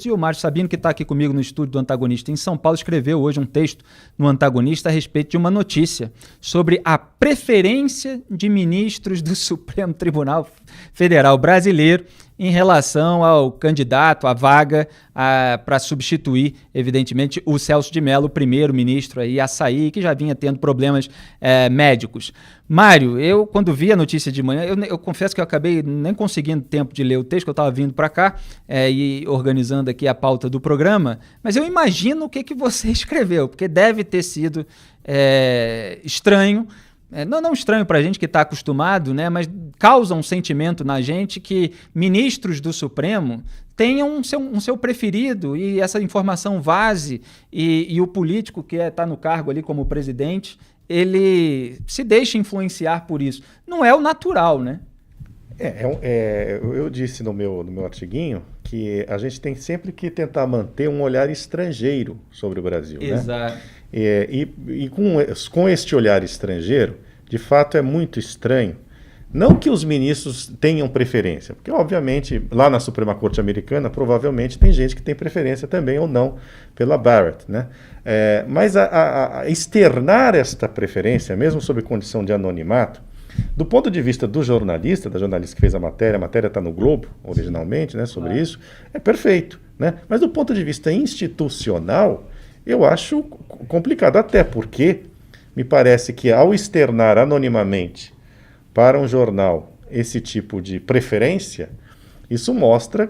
E o Márcio Sabino, que está aqui comigo no estúdio do Antagonista em São Paulo, escreveu hoje um texto no Antagonista a respeito de uma notícia sobre a preferência de ministros do Supremo Tribunal Federal brasileiro em relação ao candidato à vaga para substituir, evidentemente, o Celso de Mello, o primeiro-ministro aí a sair, que já vinha tendo problemas médicos. Mário, eu quando vi a notícia de manhã, eu confesso que eu acabei nem conseguindo tempo de ler o texto, que eu estava vindo para cá e organizando aqui a pauta do programa, mas eu imagino o que você escreveu, porque deve ter sido estranho. Não estranho para a gente que está acostumado, né, mas causa um sentimento na gente que ministros do Supremo tenham um seu preferido e essa informação vaze e o político que está no cargo ali como presidente, ele se deixa influenciar por isso. Não é o natural, né? Eu disse no meu artiguinho que a gente tem sempre que tentar manter um olhar estrangeiro sobre o Brasil. Exato. Né? E com este olhar estrangeiro, de fato é muito estranho, não que os ministros tenham preferência, porque obviamente lá na Suprema Corte Americana provavelmente tem gente que tem preferência também ou não pela Barrett, né? Mas a externar esta preferência, mesmo sob condição de anonimato, do ponto de vista do jornalista, da jornalista que fez a matéria está no Globo originalmente, né, sobre isso, é perfeito, né? Mas do ponto de vista institucional, eu acho complicado, até porque me parece que ao externar anonimamente para um jornal esse tipo de preferência, isso mostra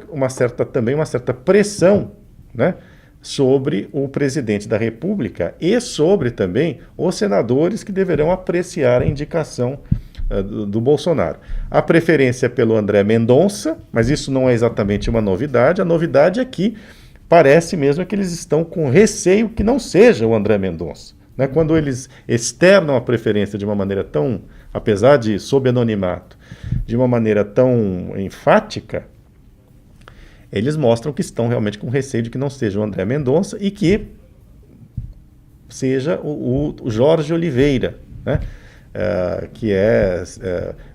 também uma certa pressão, né, sobre o presidente da República e sobre também os senadores que deverão apreciar a indicação do Bolsonaro. A preferência pelo André Mendonça, mas isso não é exatamente uma novidade, a novidade é que parece mesmo que eles estão com receio que não seja o André Mendonça. Né? Quando eles externam a preferência de uma maneira tão, apesar de sob anonimato, de uma maneira tão enfática, eles mostram que estão realmente com receio de que não seja o André Mendonça e que seja o Jorge Oliveira, né? Que é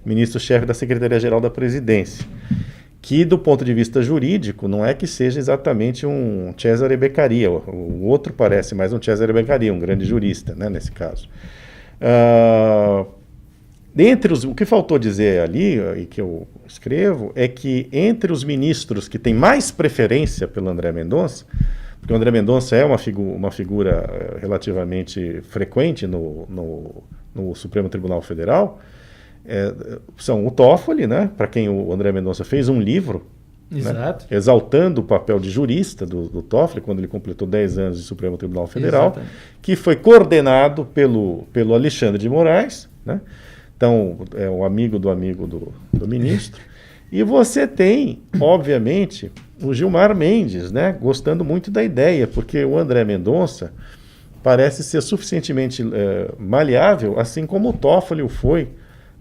ministro-chefe da Secretaria-Geral da Presidência, que do ponto de vista jurídico não é que seja exatamente um Cesare Beccaria, o outro parece mais um Cesare Beccaria, um grande jurista, né, nesse caso. O que faltou dizer ali, e que eu escrevo, é que entre os ministros que têm mais preferência pelo André Mendonça, porque o André Mendonça é uma figura relativamente frequente no Supremo Tribunal Federal, são o Toffoli, né, para quem o André Mendonça fez um livro, Exato. Né, exaltando o papel de jurista do Toffoli, quando ele completou 10 anos de Supremo Tribunal Federal, exatamente, que foi coordenado pelo Alexandre de Moraes, né, então é um amigo do ministro. E você tem, obviamente, o Gilmar Mendes, né, gostando muito da ideia, porque o André Mendonça parece ser suficientemente maleável, assim como o Toffoli o foi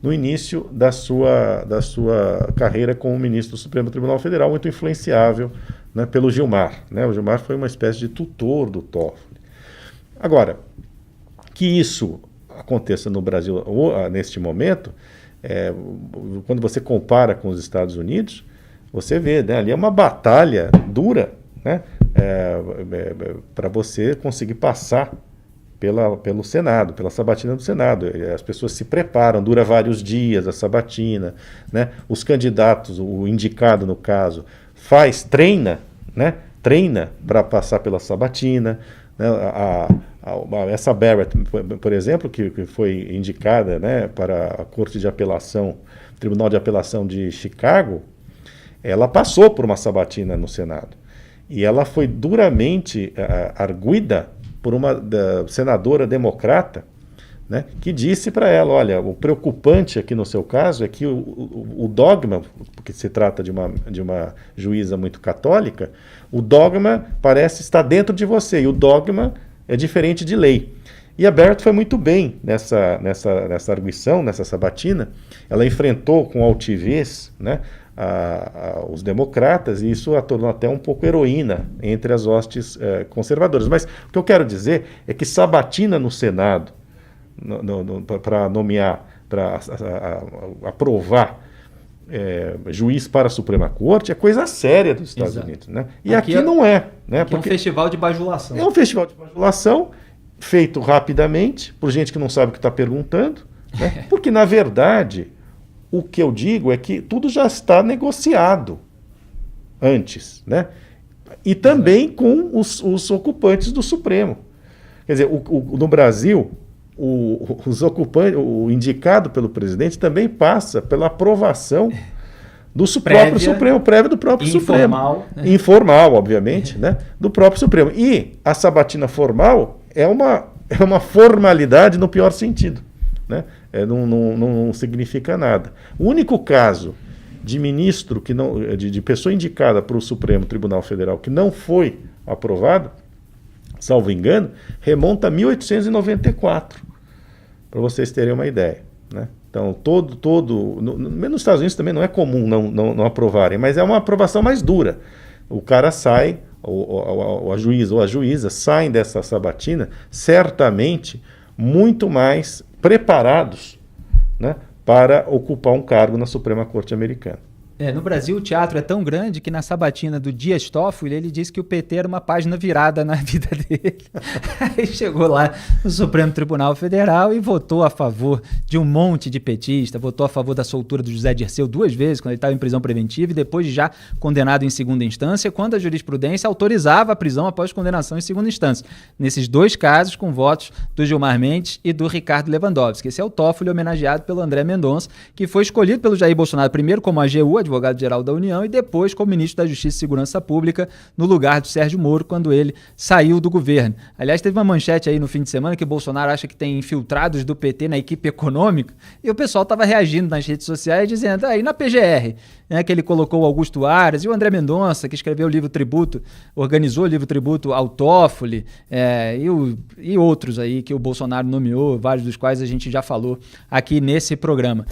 no início da sua carreira como ministro do Supremo Tribunal Federal, muito influenciável, né, pelo Gilmar. Né? O Gilmar foi uma espécie de tutor do Toffoli. Agora, que isso aconteça no Brasil neste momento, quando você compara com os Estados Unidos, você vê, né, ali é uma batalha dura, né, para você conseguir passar pelo Senado, pela sabatina do Senado. As pessoas se preparam, dura vários dias a sabatina, né? Os candidatos, o indicado no caso, treina para passar pela sabatina, né? Essa Barrett, por exemplo, que foi indicada, né, para a Corte de Apelação, Tribunal de Apelação de Chicago, ela passou por uma sabatina no Senado. E ela foi duramente arguida por uma senadora democrata, né, que disse para ela, olha, o preocupante aqui no seu caso é que o dogma, porque se trata de uma juíza muito católica, o dogma parece estar dentro de você, e o dogma é diferente de lei. E a Barrett foi muito bem nessa arguição, nessa sabatina. Ela enfrentou com altivez, né, os democratas, e isso a tornou até um pouco heroína entre as hostes conservadoras. Mas o que eu quero dizer é que sabatina no Senado, para nomear, para aprovar juiz para a Suprema Corte é coisa séria dos Estados Unidos. Né? E aqui não é. Né? Aqui é um festival de bajulação. É um festival de bajulação feito rapidamente, por gente que não sabe o que está perguntando. Né? Porque, na verdade, o que eu digo é que tudo já está negociado antes. Né? E também com os ocupantes do Supremo. Quer dizer, no Brasil, os ocupantes, o indicado pelo presidente também passa pela aprovação do próprio Supremo, prévia do próprio informal, Supremo. Informal, obviamente, né? Do próprio Supremo. E a sabatina formal é uma formalidade no pior sentido. Né? Não significa nada. O único caso de ministro, de pessoa indicada para o Supremo Tribunal Federal que não foi aprovado, salvo engano, remonta a 1894, para vocês terem uma ideia. Né? Então, nos Estados Unidos também não é comum não aprovarem, mas é uma aprovação mais dura. O cara sai, a juíza ou a juíza saem dessa sabatina certamente muito mais preparados, né, para ocupar um cargo na Suprema Corte Americana. No Brasil, o teatro é tão grande que na sabatina do Dias Toffoli, ele disse que o PT era uma página virada na vida dele. Aí chegou lá no Supremo Tribunal Federal e votou a favor de um monte de petista, votou a favor da soltura do José Dirceu 2 vezes, quando ele estava em prisão preventiva, e depois já condenado em segunda instância, quando a jurisprudência autorizava a prisão após condenação em segunda instância. Nesses 2 casos, com votos do Gilmar Mendes e do Ricardo Lewandowski. Esse é o Toffoli homenageado pelo André Mendonça, que foi escolhido pelo Jair Bolsonaro primeiro como AGU, advogado-geral da União, e depois como ministro da Justiça e Segurança Pública, no lugar de Sérgio Moro, quando ele saiu do governo. Aliás, teve uma manchete aí no fim de semana que Bolsonaro acha que tem infiltrados do PT na equipe econômica, e o pessoal estava reagindo nas redes sociais dizendo, aí na PGR, né, que ele colocou o Augusto Aras e o André Mendonça, que escreveu o livro tributo, organizou o livro tributo ao Toffoli, e outros aí que o Bolsonaro nomeou, vários dos quais a gente já falou aqui nesse programa.